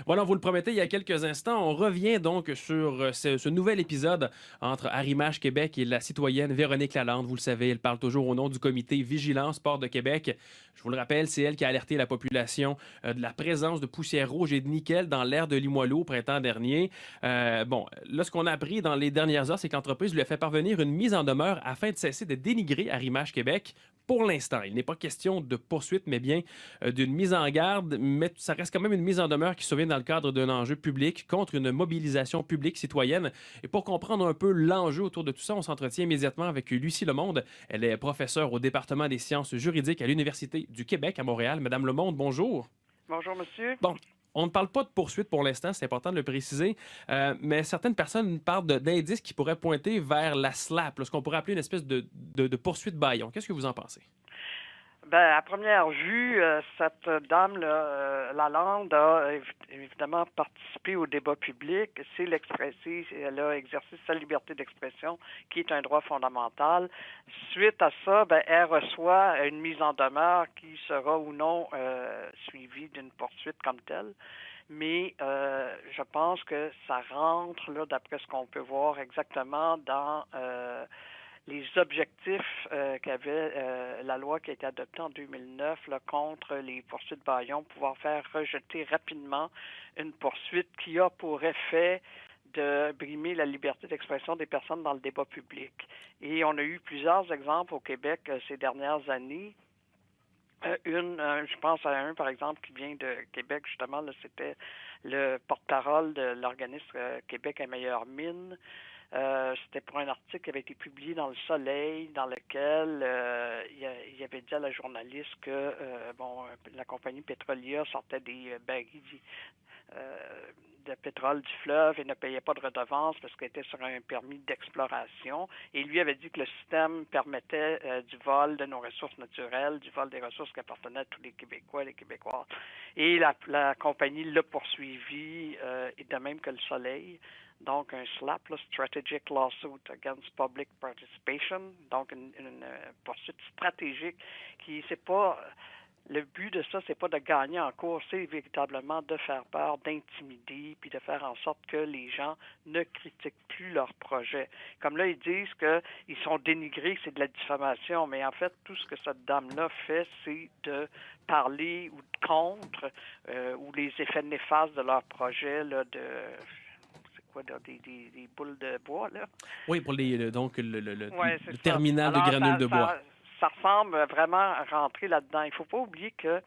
Voilà, on vous le promettait il y a quelques instants. On revient donc sur ce nouvel épisode entre Arrimage Québec et la citoyenne Véronique Lalande. Vous le savez, elle parle toujours au nom du comité Vigilance Port de Québec. Je vous le rappelle, c'est elle qui a alerté la population de la présence de poussière rouge et de nickel dans l'air de Limoilou au printemps dernier. Bon, là, ce qu'on a appris dans les dernières heures, c'est que l'entreprise lui a fait parvenir une mise en demeure afin de cesser de dénigrer Arrimage Québec. Pour l'instant, il n'est pas question de poursuite, mais bien d'une mise en garde, mais ça reste quand même une mise en demeure qui survient dans le cadre d'un enjeu public contre une mobilisation publique citoyenne. Et pour comprendre un peu l'enjeu autour de tout ça, on s'entretient immédiatement avec Lucie Lemonde. Elle est professeure au département des sciences juridiques à l'Université du Québec à Montréal. Madame Lemonde, bonjour. Bonjour, monsieur. Bon, on ne parle pas de poursuite pour l'instant, c'est important de le préciser, mais certaines personnes parlent d'indices qui pourraient pointer vers la SLAP, là, ce qu'on pourrait appeler une espèce de poursuite bâillon. Qu'est-ce que vous en pensez? Ben, à première vue, cette dame-là, Lalande, a évidemment participé au débat public. Elle a exercé sa liberté d'expression, qui est un droit fondamental. Suite à ça, ben, elle reçoit une mise en demeure qui sera ou non suivie d'une poursuite comme telle. Mais je pense que ça rentre, là, d'après ce qu'on peut voir exactement dans les objectifs qu'avait la loi qui a été adoptée en 2009 là, contre les poursuites bâillons, pouvoir faire rejeter rapidement une poursuite qui a pour effet de brimer la liberté d'expression des personnes dans le débat public. Et on a eu plusieurs exemples au Québec ces dernières années. Je pense à un, par exemple, qui vient de Québec, justement, là, c'était le porte-parole de l'organisme Québec à meilleure mine. C'était pour un article qui avait été publié dans Le Soleil, dans lequel il avait dit à la journaliste que la compagnie Petrolia sortait des barils de pétrole du fleuve et ne payait pas de redevance parce qu'elle était sur un permis d'exploration. Et lui avait dit que le système permettait du vol de nos ressources naturelles, du vol des ressources qui appartenaient à tous les Québécois et les Québécoises. Et la compagnie l'a poursuivi, et de même que le Soleil. Donc, un SLAP, là, Strategic Lawsuit Against Public Participation, donc une poursuite stratégique qui, c'est pas... Le but de ça, c'est pas de gagner en cours, c'est véritablement de faire peur, d'intimider, puis de faire en sorte que les gens ne critiquent plus leur projet. Comme là, ils disent qu'ils sont dénigrés, que c'est de la diffamation, mais en fait, tout ce que cette dame-là fait, c'est de parler ou contre ou les effets néfastes de leur projet, là, des boules de bois, là. Oui, pour donc Oui, c'est le ça. terminal de Alors, granules de bois. ça ressemble vraiment à rentrer là-dedans. Il ne faut pas oublier que,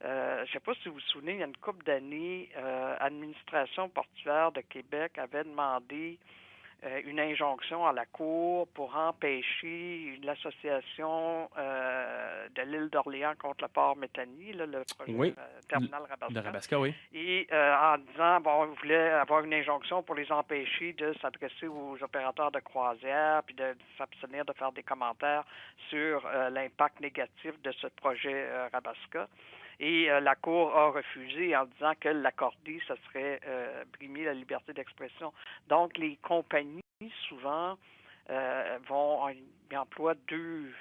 je ne sais pas si vous vous souvenez, il y a une couple d'années, l'administration portuaire de Québec avait demandé une injonction à la Cour pour empêcher l'association de l'île d'Orléans contre le port Méthanier, là, le projet Oui, terminal de Rabasca, Rabasca, oui. et en disant, bon, on voulait avoir une injonction pour les empêcher de s'adresser aux opérateurs de croisière, puis de s'abstenir de faire des commentaires sur l'impact négatif de ce projet Rabasca. Et la Cour a refusé en disant que l'accorder, ce serait brimer la liberté d'expression. Donc, les compagnies, souvent, ils emploient deux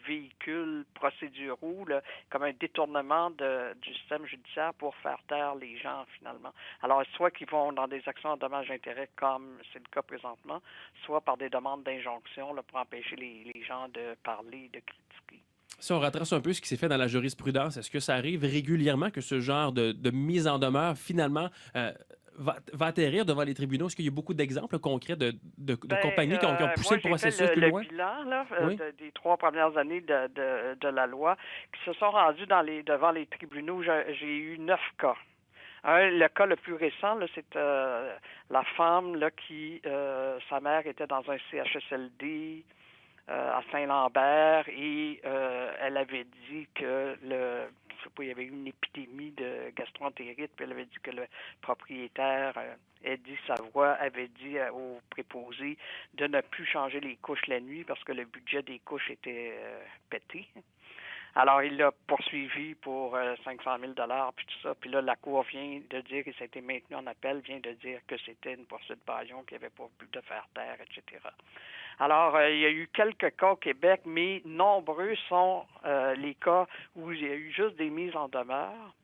véhicules procéduraux, là, comme un détournement du système judiciaire pour faire taire les gens, finalement. Alors, soit qu'ils vont dans des actions en dommages-intérêts, comme c'est le cas présentement, soit par des demandes d'injonction là, pour empêcher les gens de parler, de critiquer. Si on retrace un peu ce qui s'est fait dans la jurisprudence, est-ce que ça arrive régulièrement que ce genre de mise en demeure, finalement, va atterrir devant les tribunaux? Est-ce qu'il y a beaucoup d'exemples concrets de compagnies qui ont poussé Moi, le j'ai fait processus plus le loin? bilan là, Oui? des 3 premières années de la loi qui se sont rendus devant les tribunaux. J'ai eu 9 cas. Le cas le plus récent, là, c'est la femme là, sa mère était dans un CHSLD à Saint-Lambert et elle avait dit que je sais pas, il y avait eu une épidémie de gastroentérite, puis elle avait dit que le propriétaire, Eddie Savoie, avait dit aux préposés de ne plus changer les couches la nuit parce que le budget des couches était pété. Alors, il l'a poursuivi pour 500 000 puis tout ça. Puis là, la Cour vient de dire, et ça a été maintenu en appel, vient de dire que c'était une poursuite bâillon qui avait pour but de faire taire, etc. Alors, il y a eu quelques cas au Québec, mais nombreux sont les cas où il y a eu juste des mises en demeure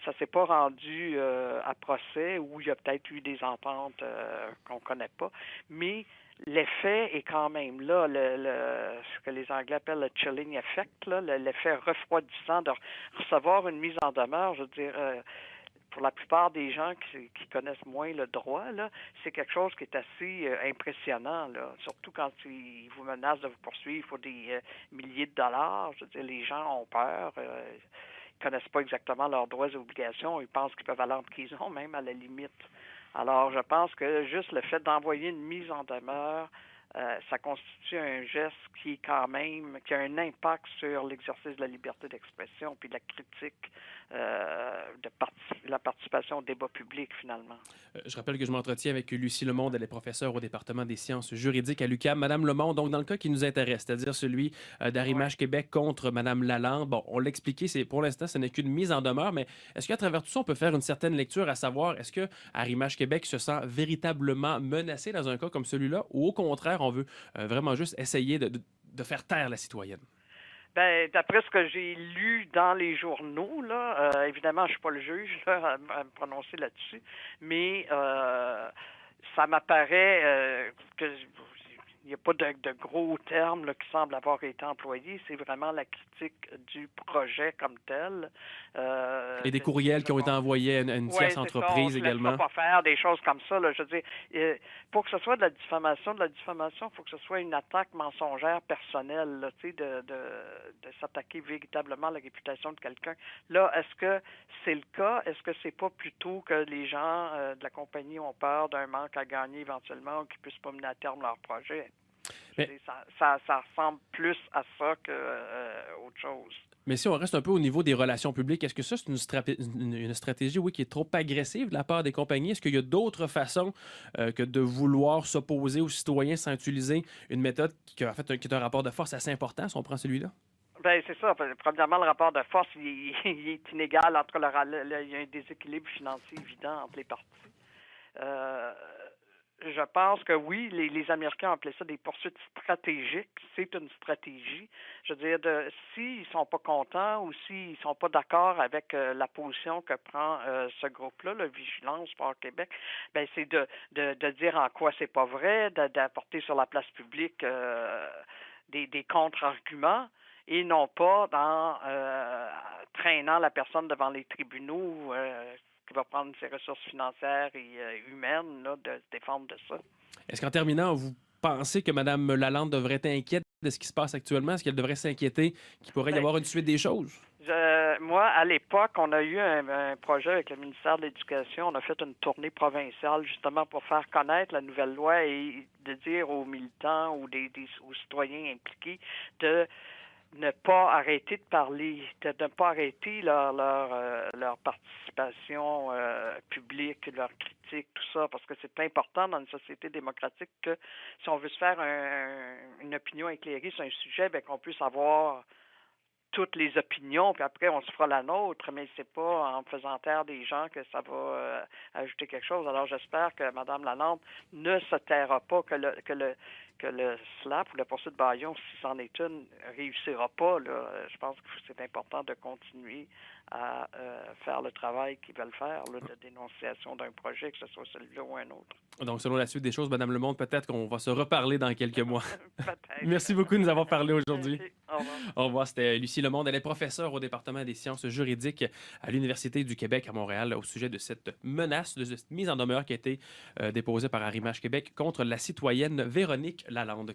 ça s'est pas rendu à procès où il y a peut-être eu des ententes qu'on connaît pas, mais l'effet est quand même là, ce que les Anglais appellent le chilling effect, là, l'effet refroidissant de recevoir une mise en demeure. Je veux dire, pour la plupart des gens qui connaissent moins le droit, là, c'est quelque chose qui est assez impressionnant, là. Surtout quand ils vous menacent de vous poursuivre pour des milliers de dollars. Je veux dire, les gens ont peur. Ils connaissent pas exactement leurs droits et obligations. Ils pensent qu'ils peuvent aller en prison, même à la limite. Alors, je pense que juste le fait d'envoyer une mise en demeure, ça constitue un geste qui a un impact sur l'exercice de la liberté d'expression puis de la critique de la participation au débat public, finalement. Je rappelle que je m'entretiens avec Lucie Lemonde, elle est professeure au département des sciences juridiques à l'UQAM. Madame Lemonde, donc dans le cas qui nous intéresse, c'est-à-dire celui Ouais. d'Arrimage Québec contre Madame Lalande, bon, on l'a expliqué, pour l'instant, ce n'est qu'une mise en demeure, mais est-ce qu'à travers tout ça, on peut faire une certaine lecture à savoir, est-ce que Arrimage Québec se sent véritablement menacé dans un cas comme celui-là, ou au contraire, on veut vraiment juste essayer de faire taire la citoyenne? Ben, d'après ce que j'ai lu dans les journaux, là, évidemment, je suis pas le juge là, à me prononcer là-dessus, mais ça m'apparaît que il n'y a pas de gros termes là, qui semblent avoir été employés. C'est vraiment la critique du projet comme tel. Et des De dire courriels qui ont été envoyés à une oui, tierce c'est ça, on entreprise se laissera également. pas faire des choses comme ça. Là, je veux dire, pour que ce soit de la diffamation, il faut que ce soit une attaque mensongère personnelle, là, tu sais, de s'attaquer véritablement à la réputation de quelqu'un. Là, est-ce que c'est le cas? Est-ce que c'est pas plutôt que les gens de la compagnie ont peur d'un manque à gagner éventuellement ou qu'ils puissent pas mener à terme leur projet? Je veux Mais dire, ça ressemble plus à ça que autre chose. Mais si on reste un peu au niveau des relations publiques, est-ce que ça, c'est une stratégie, oui, qui est trop agressive de la part des compagnies? Est-ce qu'il y a d'autres façons que de vouloir s'opposer aux citoyens sans utiliser une méthode en fait, qui est un rapport de force assez important, si on prend celui-là? Ben c'est ça. Premièrement, le rapport de force, il est inégal entre il y a un déséquilibre financier évident entre les parties. Euh, je pense que oui, les Américains ont appelé ça des poursuites stratégiques. C'est une stratégie. Je veux dire, s'ils sont pas contents ou s'ils sont pas d'accord avec la position que prend ce groupe-là, le Vigilance Sport Québec, ben c'est de dire en quoi c'est pas vrai, d'apporter sur la place publique des contre-arguments et non pas dans traînant la personne devant les tribunaux qui va prendre ses ressources financières et humaines là, de se défendre de ça. Est-ce qu'en terminant, vous pensez que Mme Lalande devrait être inquiète de ce qui se passe actuellement? Est-ce qu'elle devrait s'inquiéter qu'il pourrait y Ben, avoir une suite des choses? moi, à l'époque, on a eu un projet avec le ministère de l'Éducation. On a fait une tournée provinciale justement pour faire connaître la nouvelle loi et de dire aux militants ou aux citoyens impliqués de ne pas arrêter de parler, de ne pas arrêter leur participation publique, leur critique, tout ça, parce que c'est important dans une société démocratique que si on veut se faire une opinion éclairée sur un sujet, ben qu'on puisse avoir toutes les opinions, puis après on se fera la nôtre, mais c'est pas en faisant taire des gens que ça va ajouter quelque chose. Alors j'espère que Mme Lalande ne se taira pas, que le SLAP ou la poursuite Bayon, si c'en est une, réussira pas. Là. Je pense que c'est important de continuer à faire le travail qu'ils veulent faire, là, de dénonciation d'un projet, que ce soit celui-là ou un autre. Donc, selon la suite des choses, Mme Lemonde, peut-être qu'on va se reparler dans quelques mois. Peut-être. Merci beaucoup de nous avoir parlé aujourd'hui. Merci. Au revoir. Au revoir, c'était Lucie Lemonde. Elle est professeure au département des sciences juridiques à l'Université du Québec à Montréal au sujet de cette menace, de cette mise en demeure qui a été déposée par Arrimage Québec contre la citoyenne Véronique Lalande.